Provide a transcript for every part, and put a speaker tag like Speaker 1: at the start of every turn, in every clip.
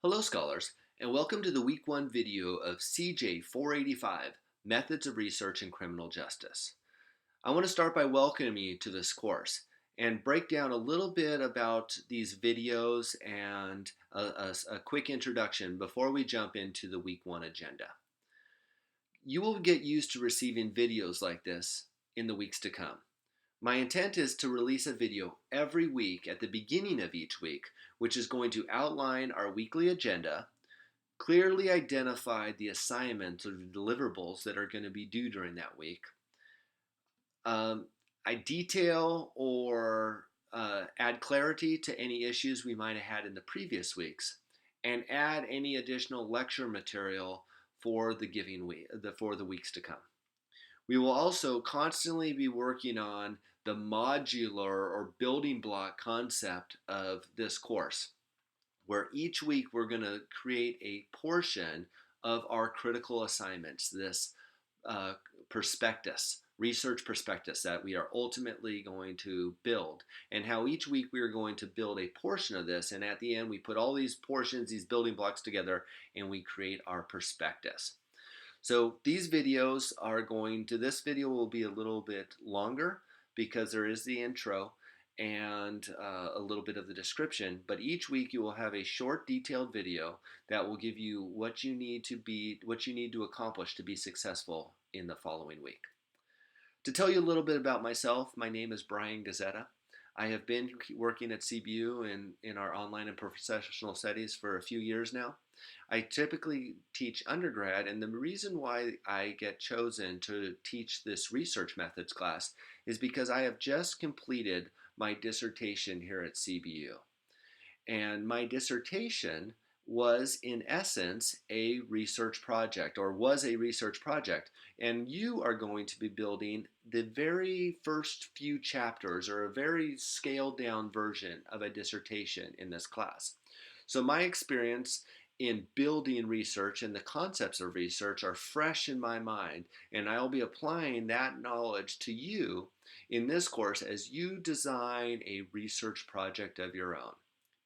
Speaker 1: Hello scholars, and welcome to the Week 1 video of CJ485, Methods of Research in Criminal Justice. I want to start by welcoming you to this course and break down a little bit about these videos and a quick introduction before we jump into the Week 1 agenda. You will get used to receiving videos like this in the weeks to come. My intent is to release a video every week at the beginning of each week, which is going to outline our weekly agenda, clearly identify the assignments or deliverables that are going to be due during that week. I detail or add clarity to any issues we might have had in the previous weeks, and add any additional lecture material for the weeks to come. We will also constantly be working on the modular or building block concept of this course, where each week we're going to create a portion of our critical assignments, this research prospectus that we are ultimately going to build, and how each week we are going to build a portion of this, and at the end we put all these portions, these building blocks together, and we create our prospectus. So these videos this video will be a little bit longer because there is the intro and a little bit of the description, but each week you will have a short detailed video that will give you what you need to accomplish to be successful in the following week. To tell you a little bit about myself, my name is Brian Gazzetta. I have been working at CBU in our online and professional studies for a few years now. I typically teach undergrad, and the reason why I get chosen to teach this research methods class is because I have just completed my dissertation here at CBU. And my dissertation was in essence a research project, and you are going to be building the very first few chapters or a very scaled down version of a dissertation in this class. So my experience in building research and the concepts of research are fresh in my mind, and I'll be applying that knowledge to you in this course as you design a research project of your own.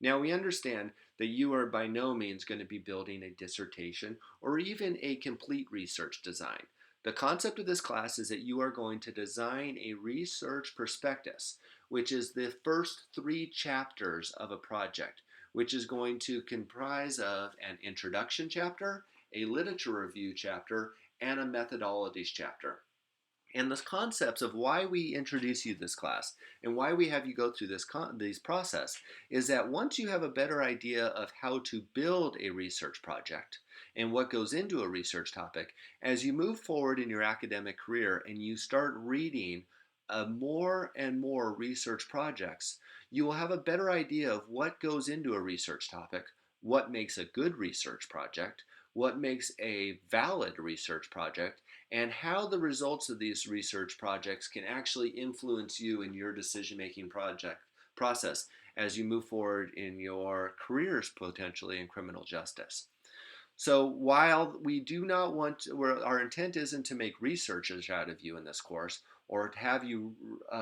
Speaker 1: Now, we understand that you are by no means going to be building a dissertation or even a complete research design. The concept of this class is that you are going to design a research prospectus, which is the first 3 chapters of a project, which is going to comprise of an introduction chapter, a literature review chapter, and a methodologies chapter. And the concepts of why we introduce you to this class and why we have you go through this process is that once you have a better idea of how to build a research project and what goes into a research topic, as you move forward in your academic career and you start reading more and more research projects, you will have a better idea of what goes into a research topic, what makes a good research project, what makes a valid research project, and how the results of these research projects can actually influence you in your decision-making process as you move forward in your careers potentially in criminal justice. So while we do not our intent isn't to make researchers out of you in this course or to have you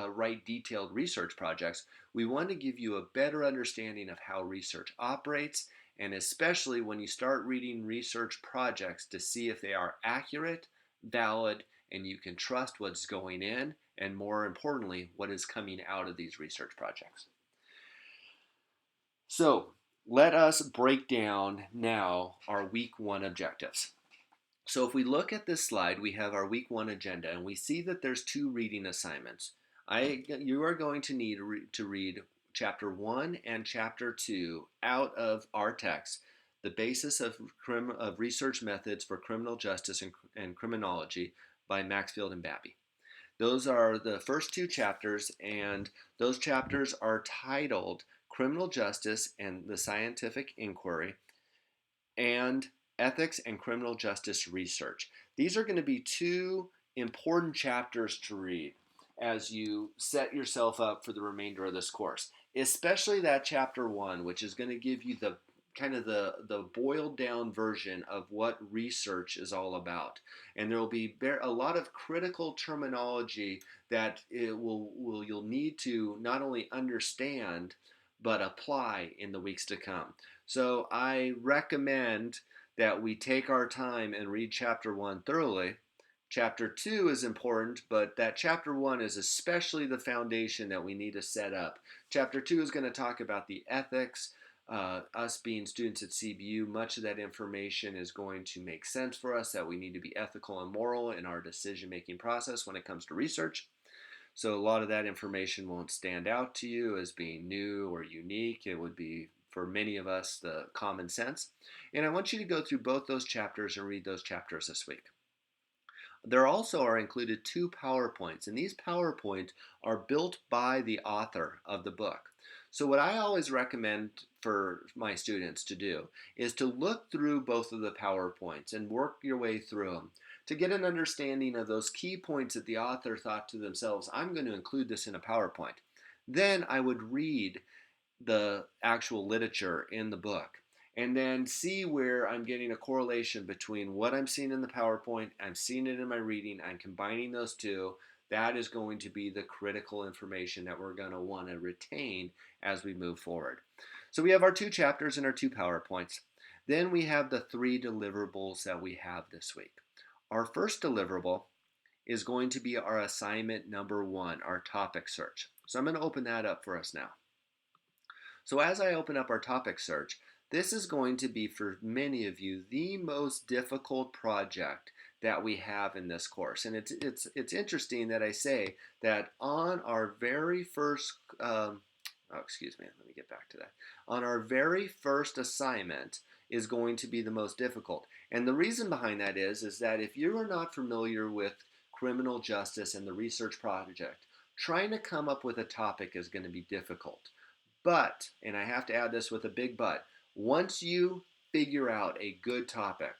Speaker 1: write detailed research projects, we want to give you a better understanding of how research operates, and especially when you start reading research projects to see if they are accurate, valid, and you can trust what's going in, and more importantly, what is coming out of these research projects. So let us break down now our week 1 objectives. So if we look at this slide, we have our week 1 agenda, and we see that there's 2 reading assignments. You are going to need to read chapter 1 and chapter 2 out of our text, The Basis of Research Methods for Criminal Justice and Criminology by Maxfield and Babby. Those are the first 2 chapters, and those chapters are titled Criminal Justice and the Scientific Inquiry and Ethics and Criminal Justice Research. These are going to be 2 important chapters to read as you set yourself up for the remainder of this course, especially that chapter 1, which is going to give you the boiled down version of what research is all about. And there will be a lot of critical terminology that you'll need to not only understand but apply in the weeks to come. So I recommend that we take our time and read chapter 1 thoroughly. Chapter 2 is important, but that chapter 1 is especially the foundation that we need to set up. Chapter 2 is going to talk about the ethics. Us being students at CBU, much of that information is going to make sense for us, that we need to be ethical and moral in our decision-making process when it comes to research. So a lot of that information won't stand out to you as being new or unique. It would be, for many of us, the common sense. And I want you to go through both those chapters and read those chapters this week. There also are included 2 PowerPoints, and these PowerPoints are built by the author of the book. So what I always recommend for my students to do is to look through both of the PowerPoints and work your way through them to get an understanding of those key points that the author thought to themselves, I'm going to include this in a PowerPoint. Then I would read the actual literature in the book and then see where I'm getting a correlation between what I'm seeing in the PowerPoint, I'm seeing it in my reading, I'm combining those two. That is going to be the critical information that we're going to want to retain as we move forward. So we have our 2 chapters and our 2 PowerPoints. Then we have the 3 deliverables that we have this week. Our first deliverable is going to be our assignment number 1, our topic search. So I'm going to open that up for us now. So as I open up our topic search, this is going to be, for many of you, the most difficult project that we have in this course. And it's interesting that I say that on our very first, excuse me, let me get back to that. On our very first assignment is going to be the most difficult. And the reason behind that is that if you are not familiar with criminal justice and the research project, trying to come up with a topic is going to be difficult. But, and I have to add this with a big but, once you figure out a good topic,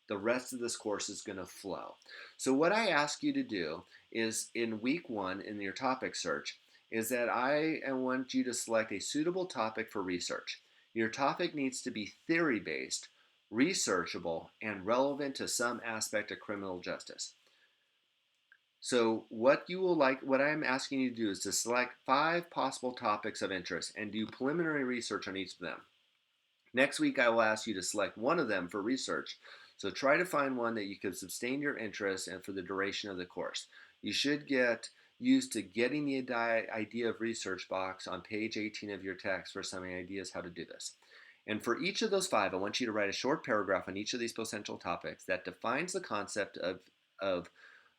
Speaker 1: the rest of this course is going to flow. So what I ask you to do is, in week 1 in your topic search, is that I want you to select a suitable topic for research. Your topic needs to be theory-based, researchable, and relevant to some aspect of criminal justice. So what I'm asking you to do is to select 5 possible topics of interest and do preliminary research on each of them. Next week, I will ask you to select one of them for research. So try to find one that you can sustain your interest and for the duration of the course. You should get used to getting the idea of research box on page 18 of your text for some ideas how to do this. And for each of those 5, I want you to write a short paragraph on each of these potential topics that defines the concept of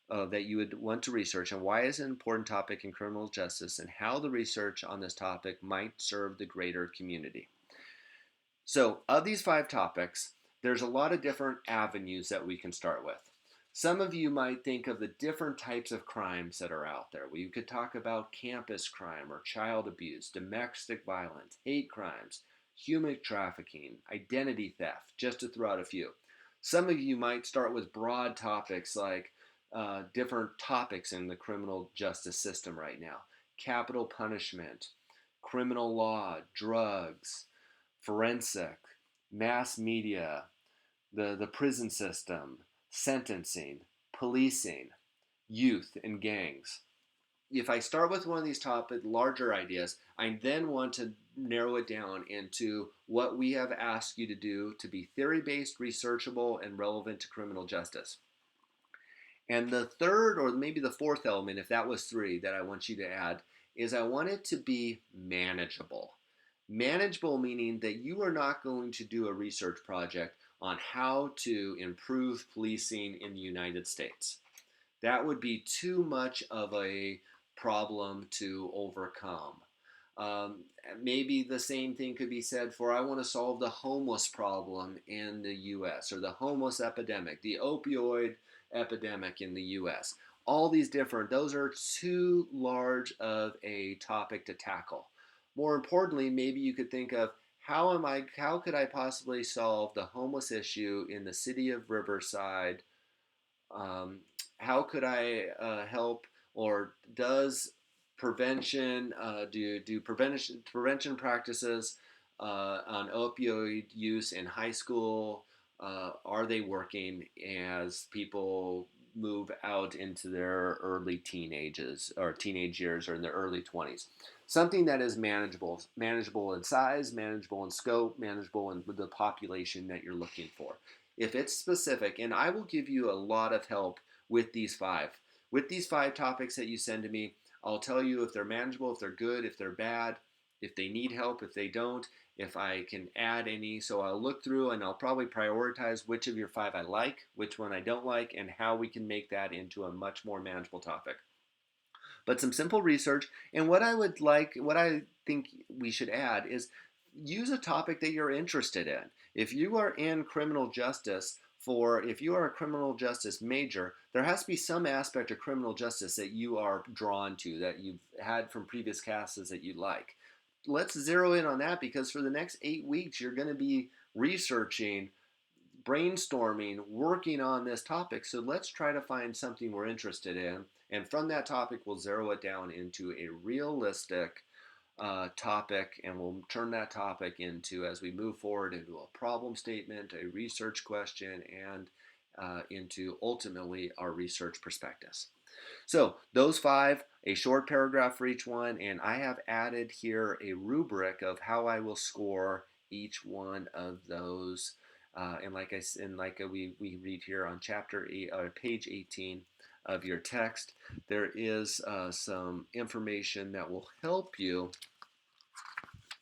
Speaker 1: that you would want to research and why is it an important topic in criminal justice and how the research on this topic might serve the greater community. So of these 5 topics, there's a lot of different avenues that we can start with. Some of you might think of the different types of crimes that are out there. We could talk about campus crime or child abuse, domestic violence, hate crimes, human trafficking, identity theft, just to throw out a few. Some of you might start with broad topics like different topics in the criminal justice system right now. Capital punishment, criminal law, drugs, forensic, mass media, the prison system, sentencing, policing, youth, and gangs. If I start with one of these larger ideas, I then want to narrow it down into what we have asked you to do to be theory-based, researchable, and relevant to criminal justice. And the third, or maybe the fourth element, if that was 3, that I want you to add, is I want it to be manageable. Manageable meaning that you are not going to do a research project on how to improve policing in the United States. That would be too much of a problem to overcome. Maybe the same thing could be said for I want to solve the homeless problem in the U.S. or the homeless epidemic, the opioid epidemic in the U.S. All these different, those are too large of a topic to tackle. More importantly, maybe you could think of how could I possibly solve the homeless issue in the city of Riverside? How could I help, or does prevention do prevention practices on opioid use in high school? Are they working as people move out into their early teenages or teenage years or in their early 20s. Something that is manageable in size, manageable in scope, manageable in the population that you're looking for. If it's specific, and I will give you a lot of help with these five. With these five topics that you send to me, I'll tell you if they're manageable, if they're good, if they're bad, if they need help, if they don't, if I can add any. So I'll look through and I'll probably prioritize which of your five I like, which one I don't like, and how we can make that into a much more manageable topic. But some simple research, and what I think we should add is use a topic that you're interested in. If you are in criminal justice, if you are a criminal justice major, there has to be some aspect of criminal justice that you are drawn to, that you've had from previous classes that you like. Let's zero in on that, because for the next 8 weeks, you're going to be researching, brainstorming, working on this topic. So let's try to find something we're interested in. And from that topic, we'll zero it down into a realistic topic, and we'll turn that topic into, as we move forward, into a problem statement, a research question, and into ultimately our research prospectus. So those five, a short paragraph for each one, and I have added here a rubric of how I will score each one of those. And we read here on chapter 8, page 18 of your text, there is some information that will help you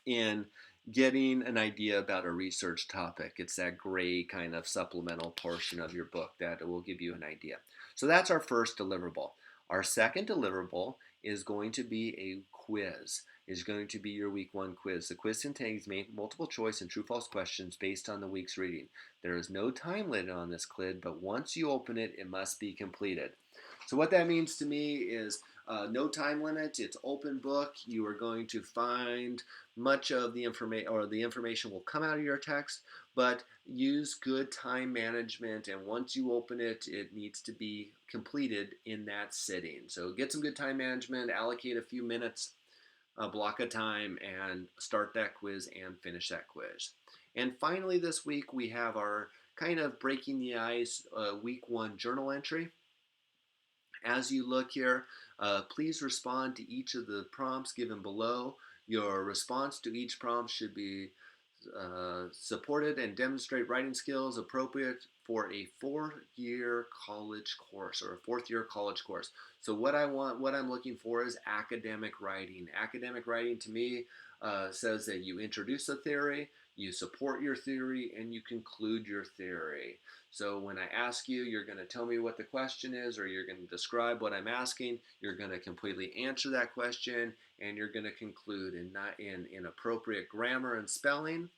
Speaker 1: in getting an idea about a research topic. It's that gray kind of supplemental portion of your book that will give you an idea. So that's our first deliverable. Our second deliverable is going to be a quiz. Is going to be your week 1 quiz. The quiz contains multiple choice and true-false questions based on the week's reading. There is no time limit on this quiz, but once you open it, it must be completed. So what that means to me is no time limit. It's open book. You are going to find much of the information, or the information will come out of your text, but use good time management. And once you open it, it needs to be completed in that sitting. So get some good time management, allocate a few minutes, a block of time, and start that quiz and finish that quiz. And finally, this week we have our kind of breaking the ice week 1 journal entry. As you look here, please respond to each of the prompts given below. Your response to each prompt should be supported and demonstrate writing skills appropriate for a 4-year college course, or a 4th-year college course. So what I'm looking for is academic writing. Academic writing to me says that you introduce a theory, you support your theory, and you conclude your theory. So when I ask you, you're going to tell me what the question is, or you're going to describe what I'm asking. You're going to completely answer that question, and you're going to conclude in appropriate grammar and spelling,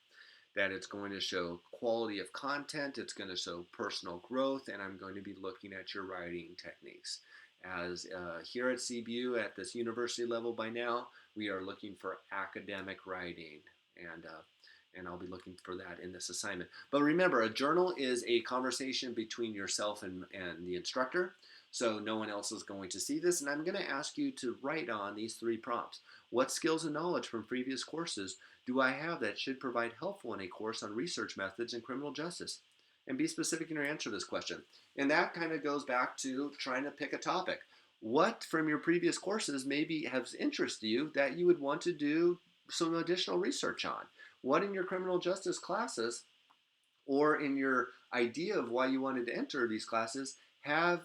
Speaker 1: that it's going to show quality of content, it's going to show personal growth, and I'm going to be looking at your writing techniques. As here at CBU, at this university level by now, we are looking for academic writing, and I'll be looking for that in this assignment. But remember, a journal is a conversation between yourself and the instructor, so no one else is going to see this, and I'm going to ask you to write on these 3 prompts. What skills and knowledge from previous courses do I have that should provide helpful in a course on research methods in criminal justice? And be specific in your answer to this question. And that kind of goes back to trying to pick a topic. What from your previous courses maybe has interested you that you would want to do some additional research on? What in your criminal justice classes, or in your idea of why you wanted to enter these classes,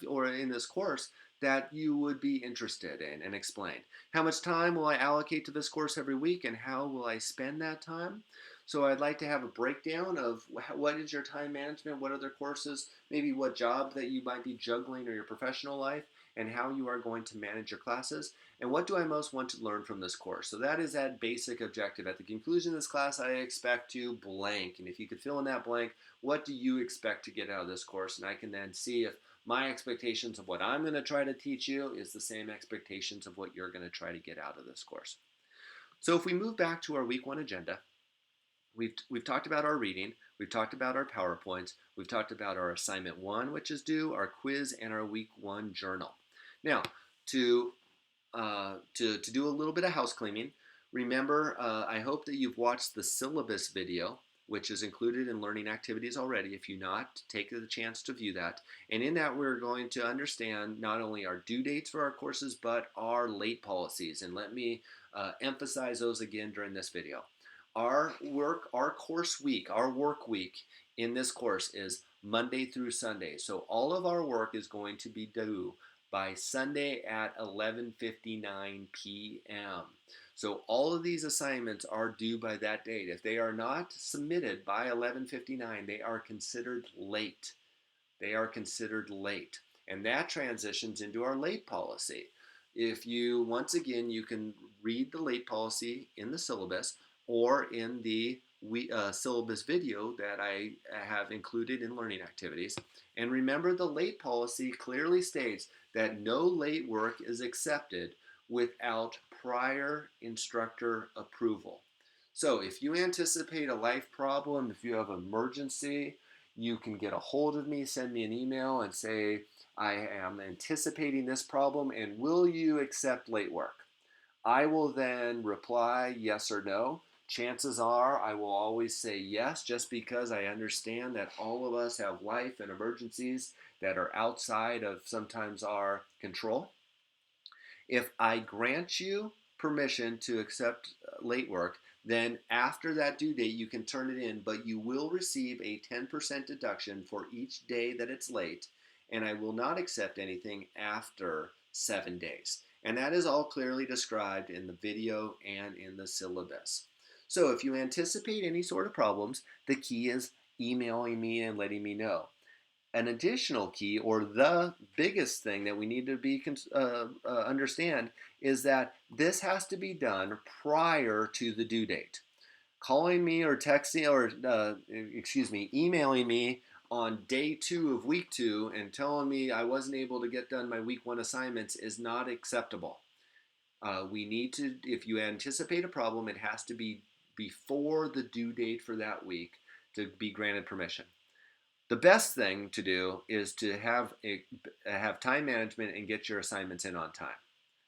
Speaker 1: or in this course, that you would be interested in, and explain. How much time will I allocate to this course every week, and how will I spend that time? So I'd like to have a breakdown of what is your time management, what other courses, maybe what job that you might be juggling, or your professional life, and how you are going to manage your classes, and what do I most want to learn from this course. So that is that basic objective. At the conclusion of this class, I expect to blank, and if you could fill in that blank, what do you expect to get out of this course? And I can then see if my expectations of what I'm going to try to teach you is the same expectations of what you're going to try to get out of this course. So if we move back to our week 1 agenda, we've talked about our reading, we've talked about our PowerPoints, we've talked about our assignment 1, which is due, our quiz, and our week 1 journal. Now, to do a little bit of house cleaning, remember, I hope that you've watched the syllabus video which is included in learning activities already. If you not, take the chance to view that. And in that, we're going to understand not only our due dates for our courses, but our late policies. And let me emphasize those again during this video. Our course week, our work week in this course is Monday through Sunday. So all of our work is going to be due by Sunday at 11:59 p.m. So all of these assignments are due by that date. If they are not submitted by 11:59, they are considered late. They are considered late. And that transitions into our late policy. If you, once again, you can read the late policy in the syllabus or in the syllabus video that I have included in learning activities. And remember, the late policy clearly states that no late work is accepted without prior instructor approval. So if you anticipate a life problem, if you have an emergency, you can get a hold of me, send me an email and say, I am anticipating this problem and will you accept late work? I will then reply yes or no. Chances are I will always say yes, just because I understand that all of us have life and emergencies that are outside of sometimes our control. If I grant you permission to accept late work, then after that due date you can turn it in, but you will receive a 10% deduction for each day that it's late, and I will not accept anything after 7 days. And that is all clearly described in the video and in the syllabus. So if you anticipate any sort of problems, the key is emailing me and letting me know. An additional key, or the biggest thing that we need to be understand, is that this has to be done prior to the due date. Calling me or texting or emailing me on day 2 of week 2 and telling me I wasn't able to get done my week 1 assignments is not acceptable. We need to, if you anticipate a problem, it has to be before the due date for that week to be granted permission. The best thing to do is to have time management and get your assignments in on time.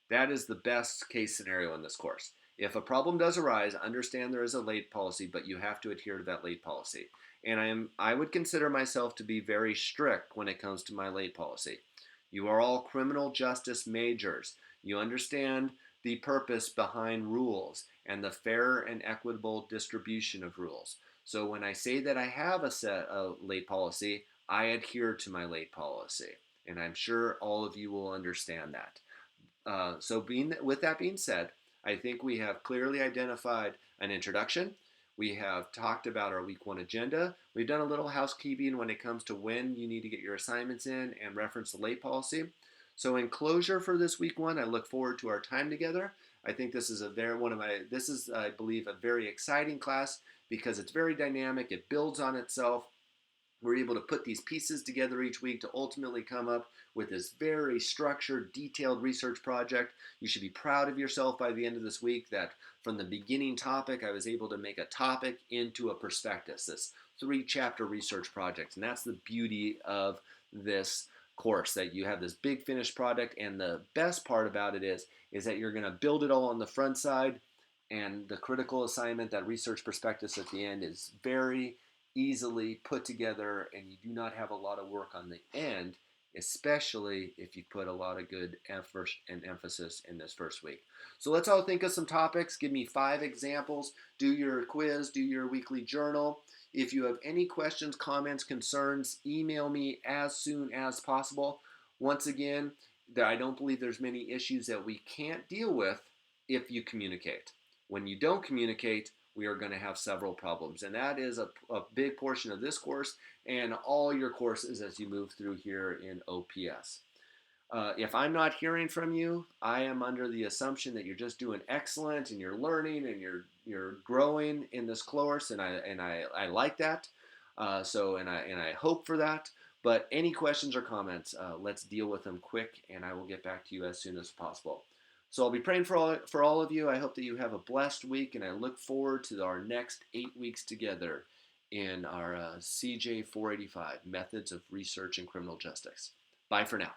Speaker 1: That is the best case scenario in this course. If a problem does arise, understand there is a late policy, but you have to adhere to that late policy. And I would consider myself to be very strict when it comes to my late policy. You are all criminal justice majors. You understand the purpose behind rules and the fair and equitable distribution of rules. So when I say that I have a late policy, I adhere to my late policy. And I'm sure all of you will understand that. With that being said, I think we have clearly identified an introduction. We have talked about our week 1 agenda. We've done a little housekeeping when it comes to when you need to get your assignments in and reference the late policy. So in closure for this week 1, I look forward to our time together. I think this is I believe, a very exciting class because it's very dynamic. It builds on itself. We're able to put these pieces together each week to ultimately come up with this very structured, detailed research project. You should be proud of yourself by the end of this week that from the beginning topic, I was able to make a topic into a prospectus, this 3-chapter research project. And that's the beauty of this course, that you have this big finished product. And the best part about it is that you're going to build it all on the front side. And the critical assignment, that research prospectus at the end, is very easily put together, and you do not have a lot of work on the end, especially if you put a lot of good effort and emphasis in this first week. So let's all think of some topics. Give me 5 examples. Do your quiz, do your weekly journal. If you have any questions, comments, concerns, email me as soon as possible. Once again, I don't believe there's many issues that we can't deal with if you communicate. When you don't communicate, we are going to have several problems. And that is a big portion of this course and all your courses as you move through here in OPS. If I'm not hearing from you, I am under the assumption that you're just doing excellent and you're learning and you're growing in this course, and I like that. And I hope for that. But any questions or comments, let's deal with them quick, and I will get back to you as soon as possible. So I'll be praying for all of you. I hope that you have a blessed week, and I look forward to our next 8 weeks together in our CJ485, Methods of Research in Criminal Justice. Bye for now.